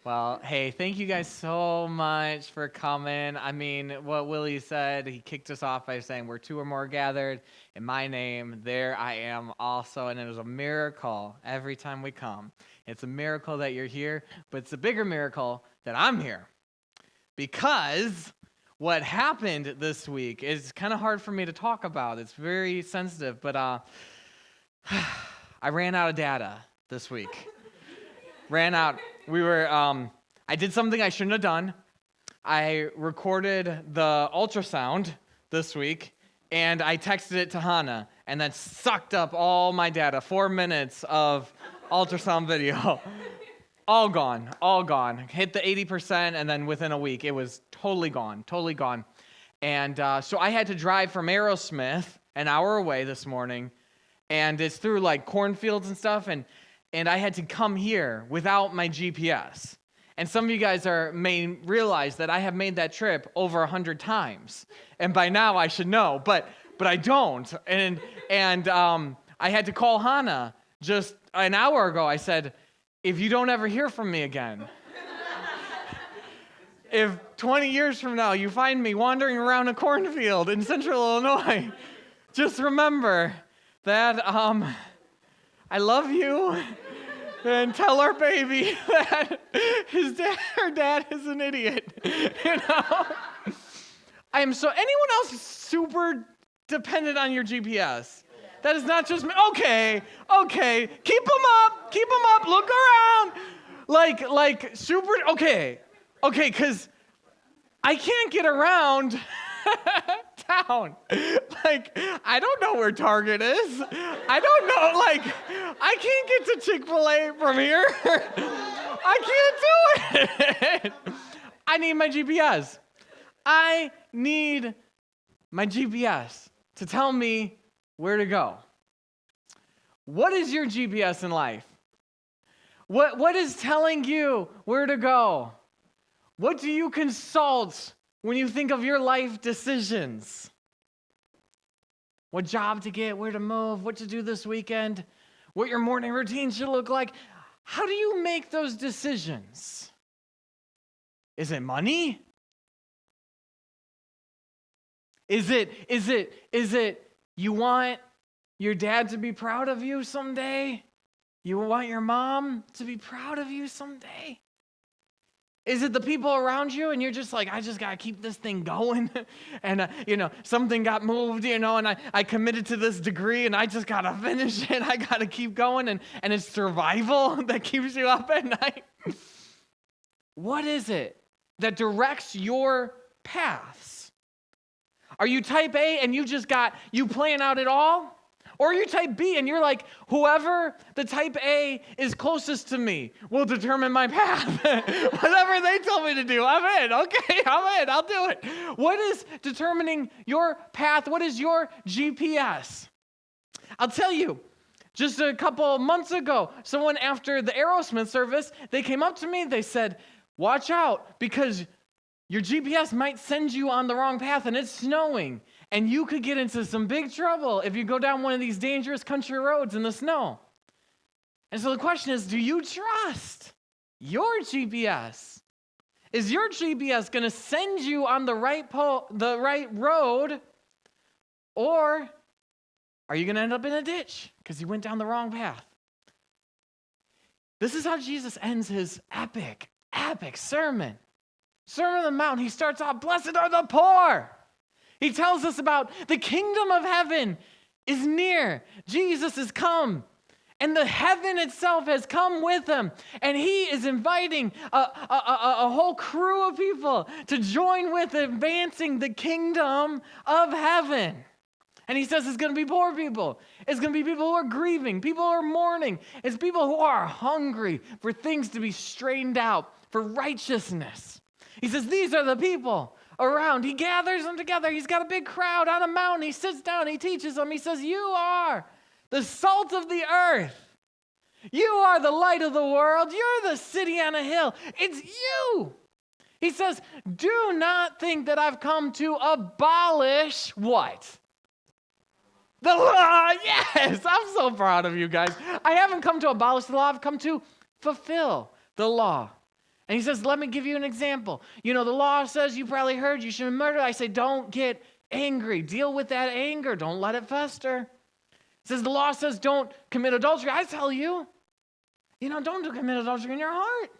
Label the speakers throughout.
Speaker 1: Well, hey, thank you guys so much for coming. I mean, what Willie said, he kicked us off by saying, where two or more gathered in my name, there I am also. And it is a miracle every time we come. It's a miracle that you're here, but it's a bigger miracle that I'm here. Because what happened this week is kind of hard for me to talk about. It's very sensitive, but I ran out of data this week. I did something I shouldn't have done. I recorded the ultrasound this week, and I texted it to Hannah, and that sucked up all my data. 4 minutes of ultrasound video. All gone. Hit the 80%, and then within a week, it was totally gone. And so I had to drive from Aerosmith, an hour away this morning, and it's through like cornfields and stuff, and I had to come here without my GPS. And some of you guys may realize that I have made that trip over 100 times. And by now I should know, but I don't. And I had to call Hannah just an hour ago. I said, if you don't ever hear from me again, if 20 years from now you find me wandering around a cornfield in central Illinois, just remember that I love you. And tell our baby that her dad is an idiot. Anyone else super dependent on your GPS? That is not just me. Okay. Keep them up, look around. Like super, okay, because I can't get around town. Like, I don't know where Target is. I don't know, I can't get to Chick-fil-A from here. I can't do it. I need my GPS. I need my GPS to tell me where to go. What is your GPS in life? What is telling you where to go? What do you consult when you think of your life decisions? What job to get, where to move, what to do this weekend, what your morning routine should look like. How do you make those decisions? Is it money? Is it you want your dad to be proud of you someday? You want your mom to be proud of you someday? Is it the people around you and you're just like, I just got to keep this thing going? And, something got moved, and I committed to this degree and I just got to finish it. I got to keep going. And it's survival that keeps you up at night. What is it that directs your paths? Are you type A and you plan out it all? Or you're type B and you're like, whoever the type A is closest to me will determine my path. Whatever they tell me to do, I'm in. Okay, I'm in. I'll do it. What is determining your path? What is your GPS? I'll tell you, just a couple months ago, someone after the Aerosmith service, they came up to me. They said, watch out because your GPS might send you on the wrong path and it's snowing. And you could get into some big trouble if you go down one of these dangerous country roads in the snow. And so the question is, do you trust your GPS? Is your GPS going to send you on the right road? Or are you going to end up in a ditch because you went down the wrong path? This is how Jesus ends his epic sermon. Sermon on the Mount. He starts off, blessed are the poor. He tells us about the kingdom of heaven is near. Jesus has come. And the heaven itself has come with him. And he is inviting a whole crew of people to join with advancing the kingdom of heaven. And he says it's going to be poor people. It's going to be people who are grieving, people who are mourning. It's people who are hungry for things to be straightened out, for righteousness. He says these are the people around. He gathers them together. He's got a big crowd on a mountain. He sits down. He teaches them. He says, you are the salt of the earth. You are the light of the world. You're the city on a hill. It's you. He says, do not think that I've come to abolish what? The law. Yes, I'm so proud of you guys. I haven't come to abolish the law. I've come to fulfill the law. And he says, let me give you an example. The law says, you probably heard, you shouldn't murder. I say, don't get angry. Deal with that anger. Don't let it fester. It says, the law says, don't commit adultery. I tell you, don't commit adultery in your heart.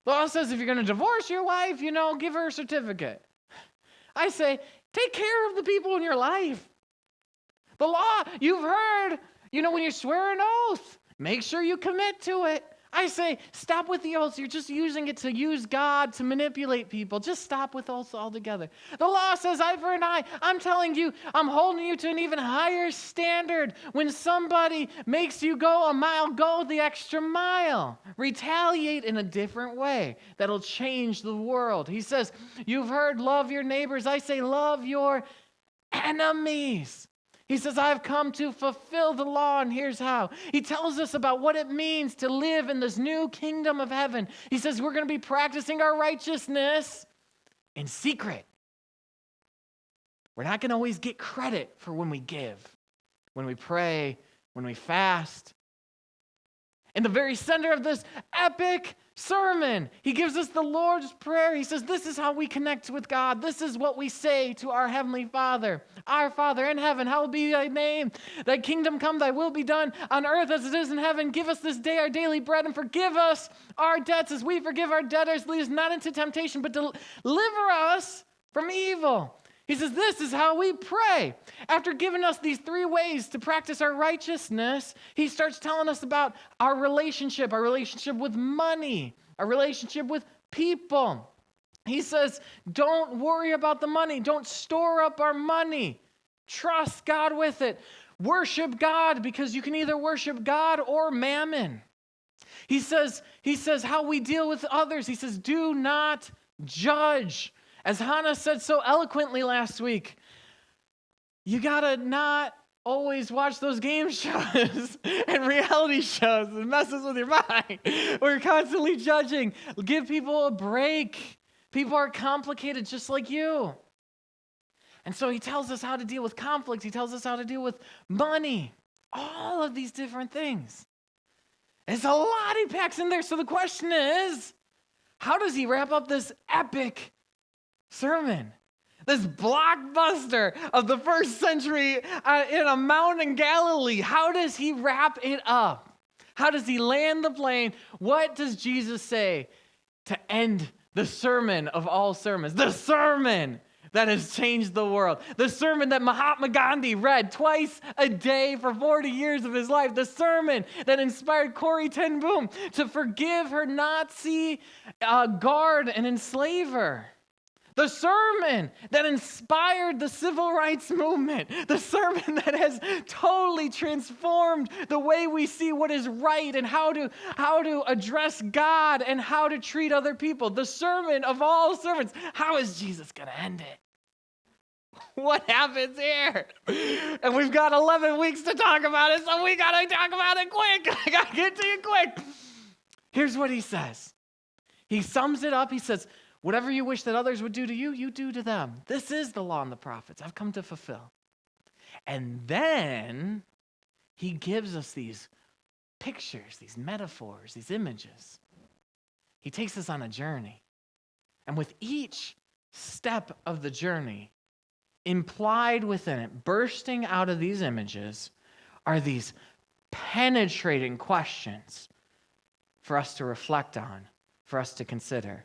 Speaker 1: The law says, if you're going to divorce your wife, give her a certificate. I say, take care of the people in your life. The law, you've heard, when you swear an oath, make sure you commit to it. I say, stop with the oaths. You're just using it to use God to manipulate people. Just stop with oaths altogether. The law says eye for an eye. I'm telling you, I'm holding you to an even higher standard. When somebody makes you go a mile, go the extra mile. Retaliate in a different way. That'll change the world. He says, you've heard, love your neighbors. I say, love your enemies. He says, I've come to fulfill the law, and here's how. He tells us about what it means to live in this new kingdom of heaven. He says we're going to be practicing our righteousness in secret. We're not going to always get credit for when we give, when we pray, when we fast. In the very center of this epic sermon, he gives us the Lord's Prayer. He says, this is how we connect with God. This is what we say to our Heavenly Father. Our Father in heaven, hallowed be thy name. Thy kingdom come, thy will be done on earth as it is in heaven. Give us this day our daily bread, and forgive us our debts as we forgive our debtors. Lead us not into temptation, but deliver us from evil. He says, this is how we pray. After giving us these 3 ways to practice our righteousness, he starts telling us about our relationship with money, our relationship with people. He says, don't worry about the money. Don't store up our money. Trust God with it. Worship God, because you can either worship God or mammon. He says how we deal with others. He says, do not judge. As Hannah said so eloquently last week, you gotta not always watch those game shows and reality shows. It messes with your mind. We're constantly judging. Give people a break. People are complicated just like you. And so he tells us how to deal with conflict. He tells us how to deal with money. All of these different things. It's a lot he packs in there. So the question is, how does he wrap up this epic sermon? This blockbuster of the first century in a mountain in Galilee. How does he wrap it up? How does he land the plane? What does Jesus say to end the sermon of all sermons? The sermon that has changed the world. The sermon that Mahatma Gandhi read twice a day for 40 years of his life. The sermon that inspired Corrie ten Boom to forgive her Nazi guard and enslaver. The sermon that inspired the civil rights movement. The sermon that has totally transformed the way we see what is right and how to address God and how to treat other people. The sermon of all sermons. How is Jesus going to end it? What happens here? And we've got 11 weeks to talk about it, so we got to talk about it quick. I got to get to you quick. Here's what he says. He sums it up. He says, whatever you wish that others would do to you, you do to them. This is the law and the prophets. I've come to fulfill. And then he gives us these pictures, these metaphors, these images. He takes us on a journey. And with each step of the journey, implied within it, bursting out of these images, are these penetrating questions for us to reflect on, for us to consider.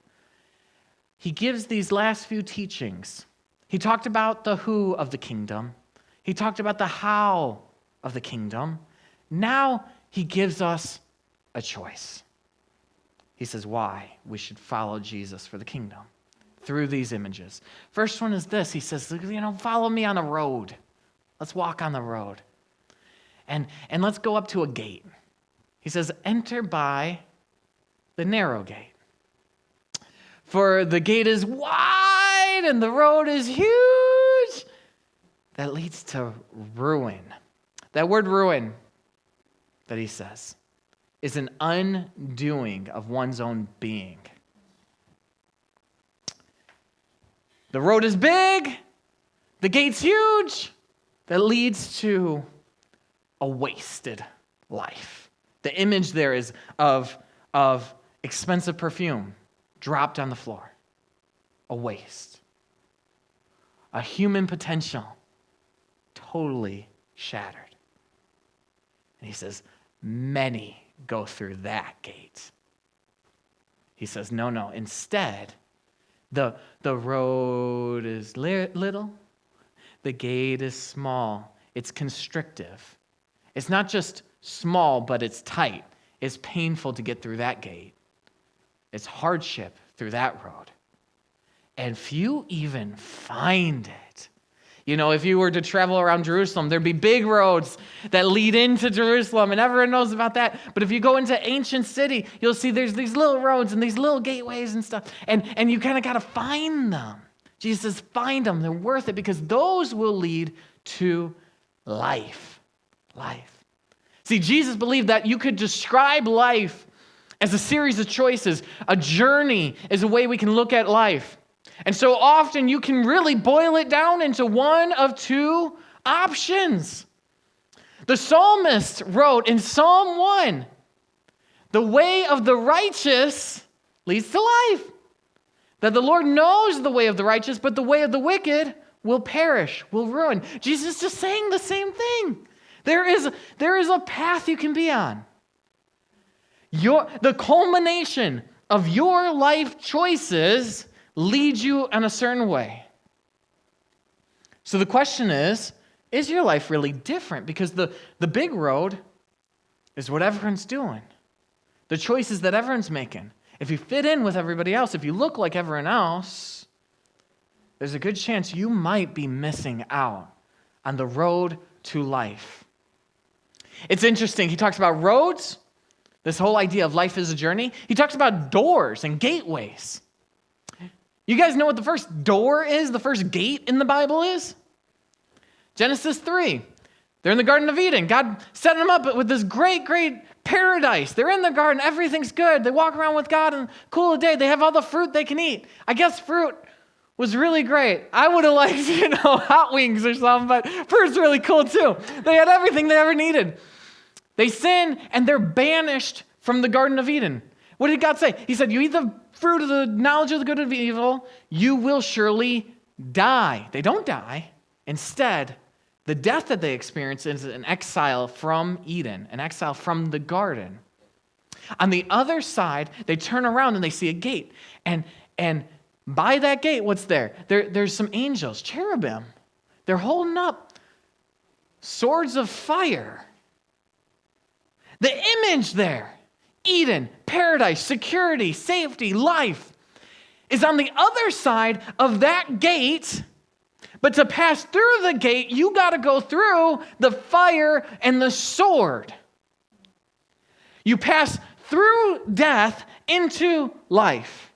Speaker 1: He gives these last few teachings. He talked about the who of the kingdom. He talked about the how of the kingdom. Now he gives us a choice. He says why we should follow Jesus for the kingdom through these images. First one is this. He says, follow me on the road. Let's walk on the road. And let's go up to a gate. He says, enter by the narrow gate. For the gate is wide and the road is huge. That leads to ruin. That word ruin that he says is an undoing of one's own being. The road is big. The gate's huge. That leads to a wasted life. The image there is of expensive perfume dropped on the floor. A waste. A human potential totally shattered. And he says, many go through that gate. He says, no. Instead, the road is little. The gate is small. It's constrictive. It's not just small, but it's tight. It's painful to get through that gate. It's hardship through that road. And few even find it. You know, if you were to travel around Jerusalem, there'd be big roads that lead into Jerusalem, and everyone knows about that. But if you go into ancient city, you'll see there's these little roads and these little gateways and stuff, and you kind of got to find them. Jesus says, find them. They're worth it because those will lead to life. Life. See, Jesus believed that you could describe life as a series of choices. A journey is a way we can look at life. And so often you can really boil it down into one of two options. The psalmist wrote in Psalm 1, the way of the righteous leads to life. That the Lord knows the way of the righteous, but the way of the wicked will perish, will ruin. Jesus is just saying the same thing. There is a path you can be on. The culmination of your life choices leads you in a certain way. So the question is your life really different? Because the big road is what everyone's doing. The choices that everyone's making. If you fit in with everybody else, if you look like everyone else, there's a good chance you might be missing out on the road to life. It's interesting. He talks about roads, this whole idea of life is a journey. He talks about doors and gateways. You guys know what the first door is, the first gate in the Bible is? Genesis 3. They're in the Garden of Eden. God set them up with this great, great paradise. They're in the garden. Everything's good. They walk around with God and cool a day. They have all the fruit they can eat. I guess fruit was really great. I would have liked, hot wings or something, but fruit's really cool too. They had everything they ever needed. They sin and they're banished from the Garden of Eden. What did God say? He said, you eat the fruit of the knowledge of the good and evil, you will surely die. They don't die. Instead, the death that they experience is an exile from Eden, an exile from the garden. On the other side, they turn around and they see a gate. And by that gate, what's there? There's some angels, cherubim. They're holding up swords of fire. The image there, Eden, paradise, security, safety, life, is on the other side of that gate. But to pass through the gate, you got to go through the fire and the sword. You pass through death into life.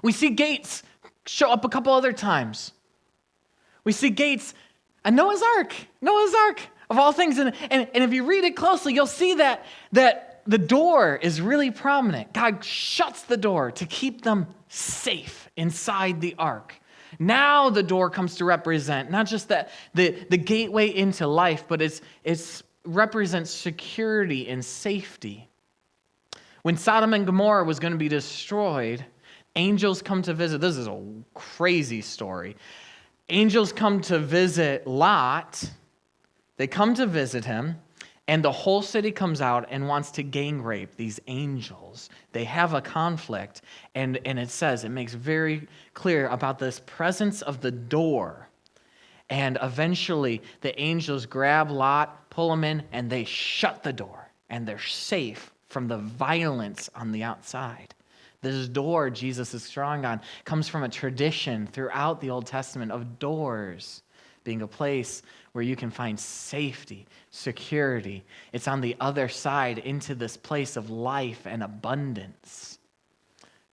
Speaker 1: We see gates show up a couple other times. We see gates on Noah's Ark of all things. And if you read it closely, you'll see that the door is really prominent. God shuts the door to keep them safe inside the ark. Now the door comes to represent not just the gateway into life, but it represents security and safety. When Sodom and Gomorrah was going to be destroyed, angels come to visit. This is a crazy story. Angels come to visit Lot. They come to visit him, and the whole city comes out and wants to gang rape these angels. They have a conflict, and it makes very clear about this presence of the door. And eventually, the angels grab Lot, pull him in, and they shut the door, and they're safe from the violence on the outside. This door Jesus is drawing on comes from a tradition throughout the Old Testament of doors being a place where you can find safety, security. It's on the other side into this place of life and abundance.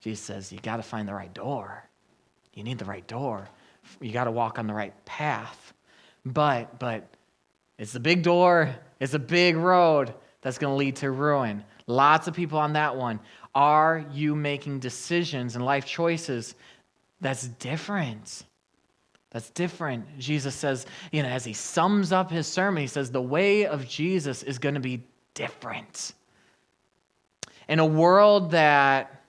Speaker 1: Jesus says, you got to find the right door. You need the right door. You got to walk on the right path. But it's the big door. It's a big road that's going to lead to ruin. Lots of people on that one. Are you making decisions and life choices that's different? That's different. Jesus says, as he sums up his sermon, he says the way of Jesus is going to be different. In a world that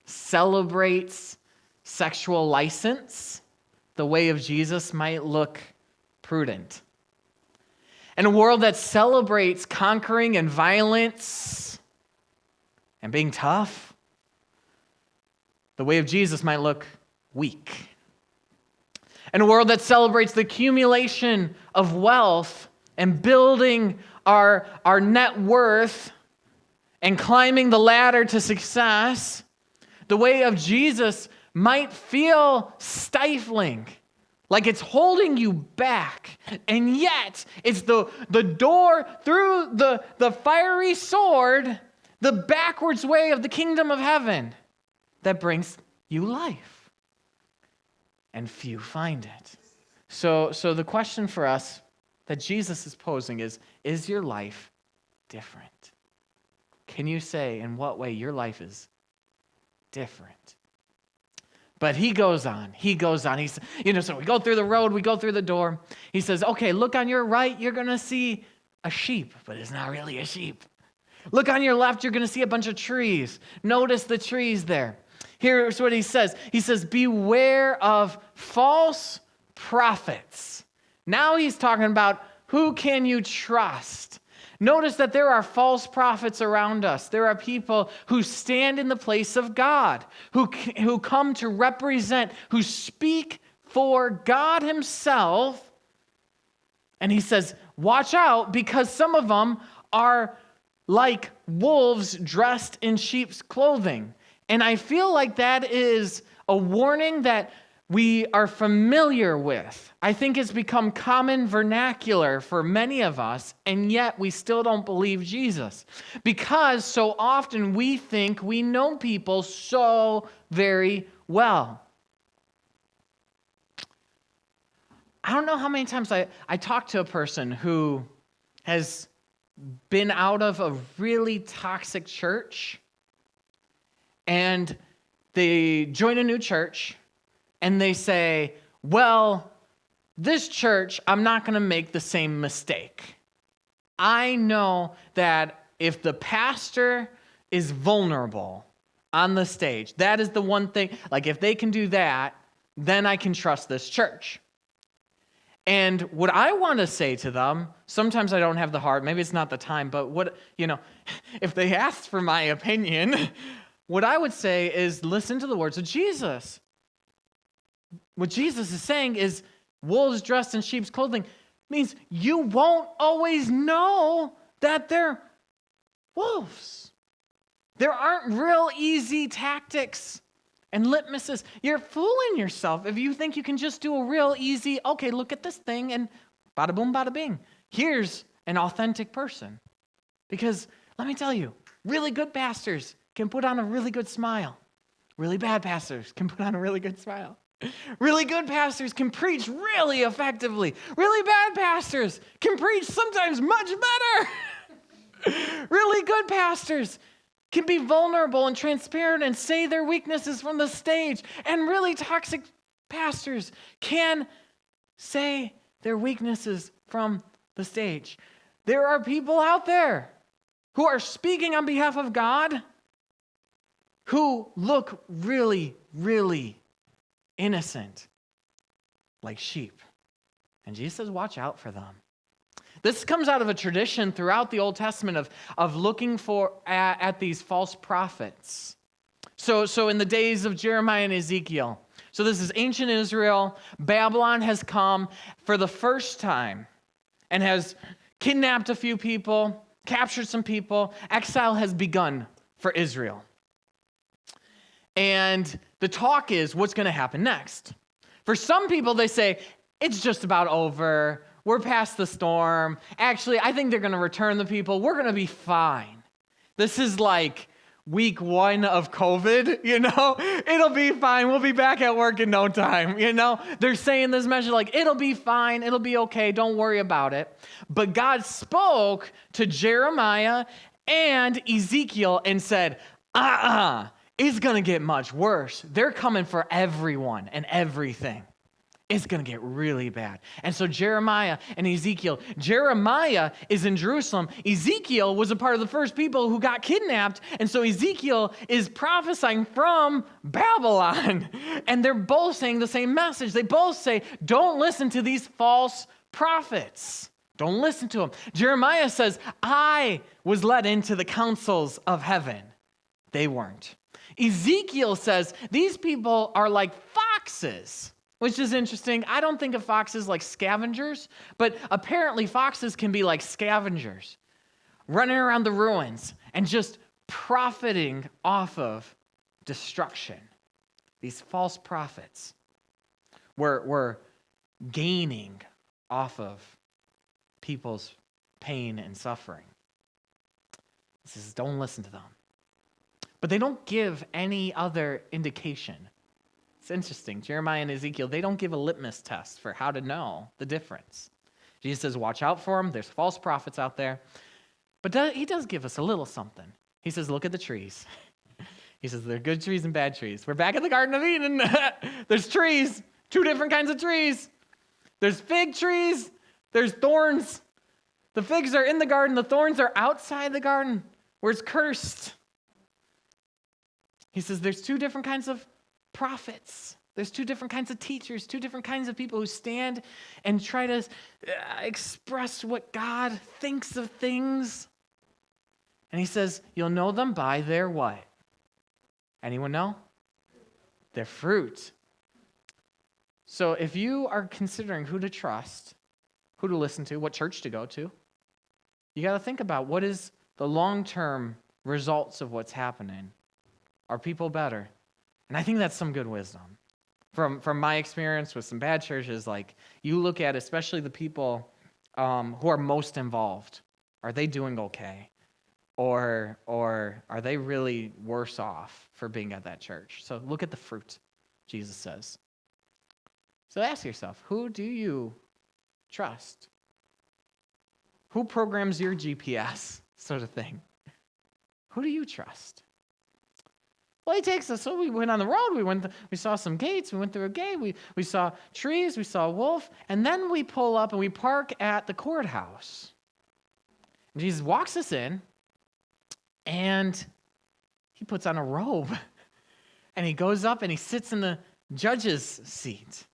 Speaker 1: celebrates sexual license, the way of Jesus might look prudent. In a world that celebrates conquering and violence and being tough, the way of Jesus might look weak. In a world that celebrates the accumulation of wealth and building our net worth and climbing the ladder to success, the way of Jesus might feel stifling, like it's holding you back. And yet, it's the door through the fiery sword, the backwards way of the kingdom of heaven that brings you life. And few find it. So the question for us that Jesus is posing is your life different? Can you say in what way your life is different? But he goes on. He's, so we go through the road, we go through the door. He says, okay, look on your right, you're going to see a sheep, but it's not really a sheep. Look on your left, you're going to see a bunch of trees. Notice the trees there. Here's what he says. He says, beware of false prophets. Now he's talking about who can you trust. Notice that there are false prophets around us. There are people who stand in the place of God, who come to represent, who speak for God himself. And he says, watch out, because some of them are like wolves dressed in sheep's clothing. And I feel like that is a warning that we are familiar with. I think it's become common vernacular for many of us, and yet we still don't believe Jesus. Because so often we think we know people so very well. I don't know how many times I talk to a person who has been out of a really toxic church, and they join a new church, and they say, well, this church, I'm not going to make the same mistake. I know that if the pastor is vulnerable on the stage, that is the one thing, like if they can do that, then I can trust this church. And what I want to say to them, sometimes I don't have the heart, maybe it's not the time, but if they ask for my opinion, what I would say is listen to the words of Jesus. What Jesus is saying is wolves dressed in sheep's clothing means you won't always know that they're wolves. There aren't real easy tactics and litmuses. You're fooling yourself if you think you can just do a real easy, okay, look at this thing and bada boom, bada bing. Here's an authentic person. Because let me tell you, really good pastors can put on a really good smile. Really bad pastors can put on a really good smile. Really good pastors can preach really effectively. Really bad pastors can preach sometimes much better. Really good pastors can be vulnerable and transparent and say their weaknesses from the stage. And really toxic pastors can say their weaknesses from the stage. There are people out there who are speaking on behalf of God who look really, really innocent, like sheep. And Jesus says, watch out for them. This comes out of a tradition throughout the Old Testament of looking at these false prophets. So in the days of Jeremiah and Ezekiel, so this is ancient Israel, Babylon has come for the first time and has kidnapped a few people, captured some people. Exile has begun for Israel. And the talk is, what's going to happen next? For some people, they say, it's just about over. We're past the storm. Actually, I think they're going to return the people. We're going to be fine. This is like week 1 of COVID, It'll be fine. We'll be back at work in no time, They're saying this message like, it'll be fine. It'll be okay. Don't worry about it. But God spoke to Jeremiah and Ezekiel and said, it's going to get much worse. They're coming for everyone and everything. it's going to get really bad. And so Jeremiah and Ezekiel, Jeremiah is in Jerusalem. Ezekiel was a part of the first people who got kidnapped. And so Ezekiel is prophesying from Babylon. And they're both saying the same message. They both say, don't listen to these false prophets. Don't listen to them. Jeremiah says, I was led into the councils of heaven. They weren't. Ezekiel says, these people are like foxes. Which is interesting. I don't think of foxes like scavengers, but apparently foxes can be like scavengers, running around the ruins and just profiting off of destruction. These false prophets were gaining off of people's pain and suffering. He says, don't listen to them. But they don't give any other indication. It's interesting. Jeremiah and Ezekiel, they don't give a litmus test for how to know the difference. Jesus says, watch out for them. There's false prophets out there. But he does give us a little something. He says, look at the trees. He says, there are good trees and bad trees. We're back in the Garden of Eden. There's trees, two different kinds of trees. There's fig trees. There's thorns. The figs are in the garden. The thorns are outside the garden where it's cursed. He says, there's two different kinds of prophets. There's two different kinds of teachers, two different kinds of people who stand and try to express what God thinks of things. And he says, you'll know them by their what? Anyone know? Their fruit. So if you are considering who to trust, who to listen to, what church to go to, you got to think about what is the long-term results of what's happening. Are people better? And I think that's some good wisdom. From my experience with some bad churches, like you look at especially the people who are most involved. Are they doing okay? Or are they really worse off for being at that church? So look at the fruit, Jesus says. So ask yourself, who do you trust? Who programs your GPS, sort of thing? Who do you trust? Well, he takes us. So we went on the road. We saw some gates. We went through a gate. We saw trees. We saw a wolf. And then we pull up and we park at the courthouse. And Jesus walks us in, and he puts on a robe. And he goes up and he sits in the judge's seat.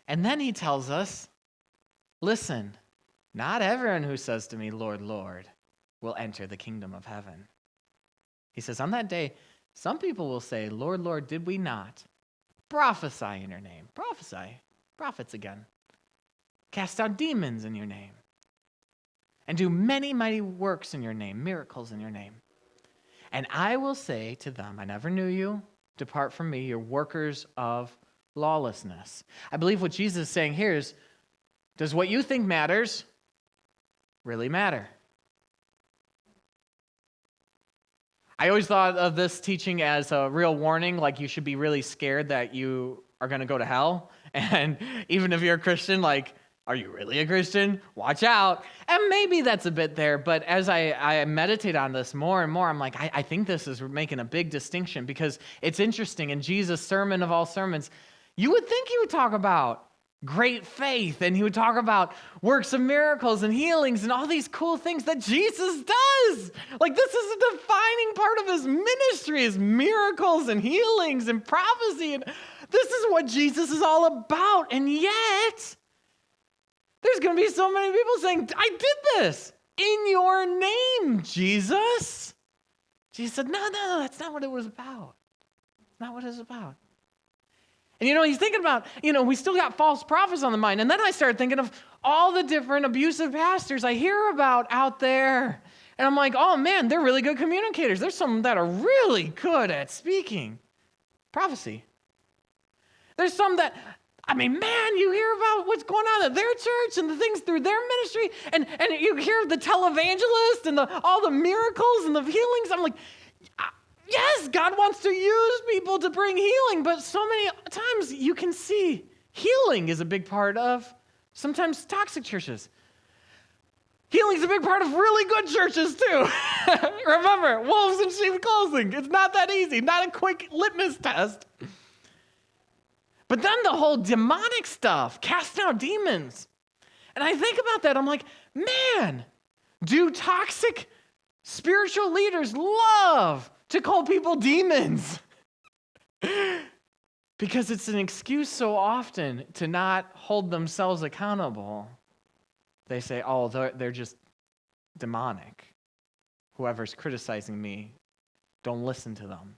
Speaker 1: And then he tells us, listen, not everyone who says to me, Lord, Lord, will enter the kingdom of heaven. He says, on that day, some people will say, Lord, Lord, did we not prophesy in your name? Prophesy. Prophets again. Cast out demons in your name. And do many mighty works in your name, miracles in your name. And I will say to them, I never knew you. Depart from me, you're workers of lawlessness. I believe what Jesus is saying here is, does what you think matters really matter? I always thought of this teaching as a real warning, like you should be really scared that you are going to go to hell. And even if you're a Christian, like, are you really a Christian? Watch out. And maybe that's a bit there, but as I meditate on this more and more, I'm like, I think this is making a big distinction because it's interesting. In Jesus' sermon of all sermons, you would think he would talk about great faith, and he would talk about works of miracles and healings and all these cool things that Jesus does. Like, this is a defining part of his ministry, is miracles and healings and prophecy. And this is what Jesus is all about. And yet, there's going to be so many people saying, I did this in your name, Jesus. Jesus said, no, that's not what it was about. Not what it was about. And he's thinking about, we still got false prophets on the mind. And then I started thinking of all the different abusive pastors I hear about out there. And I'm like, oh man, they're really good communicators. There's some that are really good at speaking prophecy. There's some that, you hear about what's going on at their church and the things through their ministry. And you hear the televangelist and all the miracles and the healings. I'm like, yes, God wants to use people to bring healing, but so many times you can see healing is a big part of sometimes toxic churches. Healing is a big part of really good churches too. Remember, wolves in sheep's clothing. It's not that easy, not a quick litmus test. But then the whole demonic stuff, casting out demons. And I think about that, I'm like, man, do toxic spiritual leaders love to call people demons? Because it's an excuse so often to not hold themselves accountable. They say, oh, they're just demonic. Whoever's criticizing me, don't listen to them.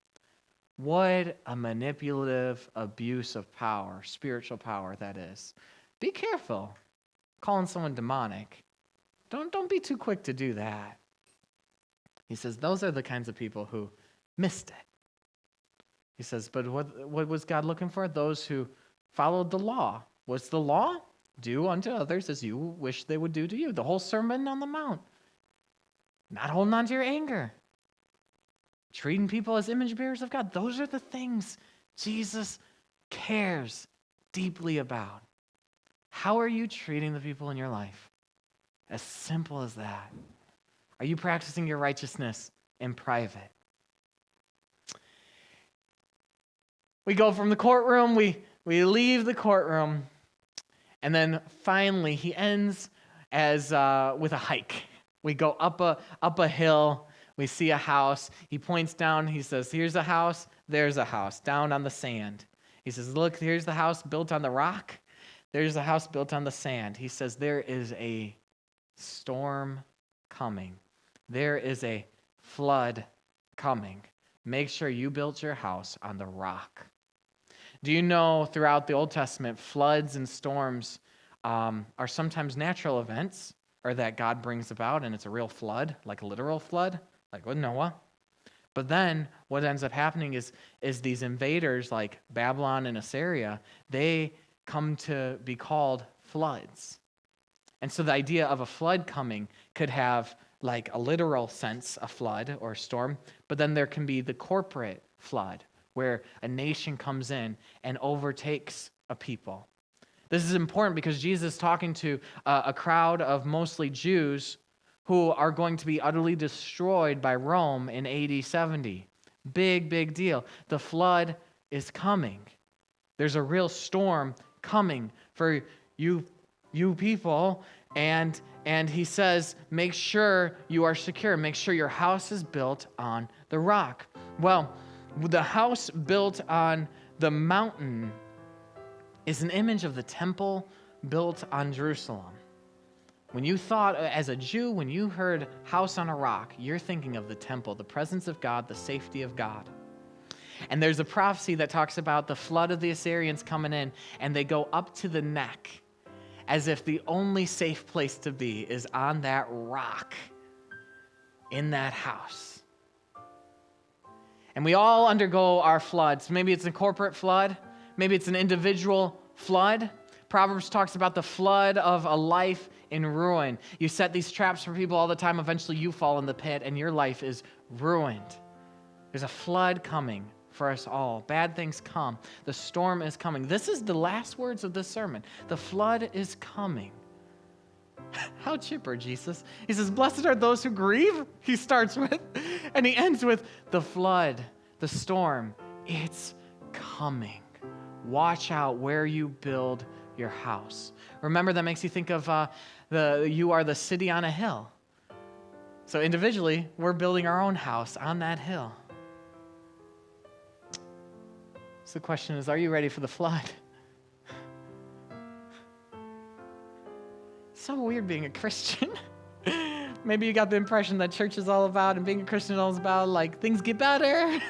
Speaker 1: What a manipulative abuse of power, spiritual power that is. Be careful calling someone demonic. Don't be too quick to do that. He says those are the kinds of people who missed it. He says, but what was God looking for? Those who followed the law. What's the law? Do unto others as you wish they would do to you. The whole Sermon on the Mount. Not holding on to your anger. Treating people as image bearers of God. Those are the things Jesus cares deeply about. How are you treating the people in your life? As simple as that. Are you practicing your righteousness in private? We go from the courtroom, we leave the courtroom, and then finally he ends as with a hike. We go up a hill, we see a house. He points down, he says, here's a house, there's a house, down on the sand. He says, look, here's the house built on the rock, there's a house built on the sand. He says, there is a storm coming. There is a flood coming. Make sure you built your house on the rock. Do you know throughout the Old Testament, floods and storms are sometimes natural events or that God brings about, and it's a real flood, like a literal flood, like with Noah. But then what ends up happening is these invaders like Babylon and Assyria, they come to be called floods. And so the idea of a flood coming could have like a literal sense, a flood or storm, but then there can be the corporate flood, where a nation comes in and overtakes a people. This is important because Jesus is talking to a crowd of mostly Jews who are going to be utterly destroyed by Rome in AD 70. Big deal. The flood is coming. There's a real storm coming for you people, and he says, make sure you are secure. Make sure your house is built on the rock. Well, the house built on the mountain is an image of the temple built on Jerusalem. When you thought, as a Jew, when you heard house on a rock, you're thinking of the temple, the presence of God, the safety of God. And there's a prophecy that talks about the flood of the Assyrians coming in, and they go up to the neck, as if the only safe place to be is on that rock in that house. And we all undergo our floods. Maybe it's a corporate flood. Maybe it's an individual flood. Proverbs talks about the flood of a life in ruin. You set these traps for people all the time. Eventually you fall in the pit and your life is ruined. There's a flood coming for us all. Bad things come. The storm is coming. This is the last words of this sermon. The flood is coming. How chipper, Jesus. He says, blessed are those who grieve, he starts with, and he ends with the flood, the storm. It's coming. Watch out where you build your house. Remember, that makes you think of you are the city on a hill. So individually, we're building our own house on that hill. So the question is, are you ready for the flood? So weird being a Christian. Maybe you got the impression that church is all about, and being a Christian is all about, like, things get better,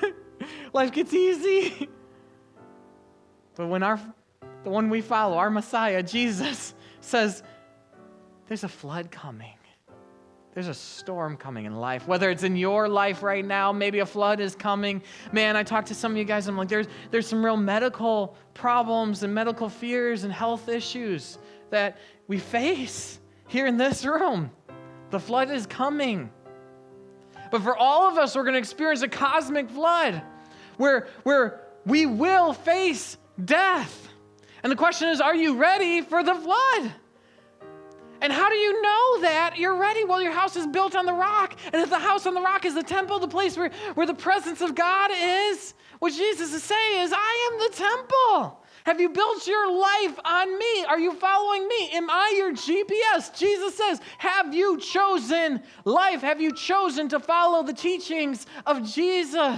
Speaker 1: life gets easy. But when the one we follow, our Messiah, Jesus, says, there's a flood coming. There's a storm coming in life. Whether it's in your life right now, maybe a flood is coming. Man, I talked to some of you guys, I'm like, there's some real medical problems and medical fears and health issues that we face here in this room. The flood is coming. But for all of us, we're going to experience a cosmic flood where we will face death. And the question is, are you ready for the flood? And how do you know that you're ready? Well, your house is built on the rock. And if the house on the rock is the temple, the place where the presence of God is, what Jesus is saying is, I am the temple. Have you built your life on me? Are you following me? Am I your GPS? Jesus says, have you chosen life? Have you chosen to follow the teachings of Jesus?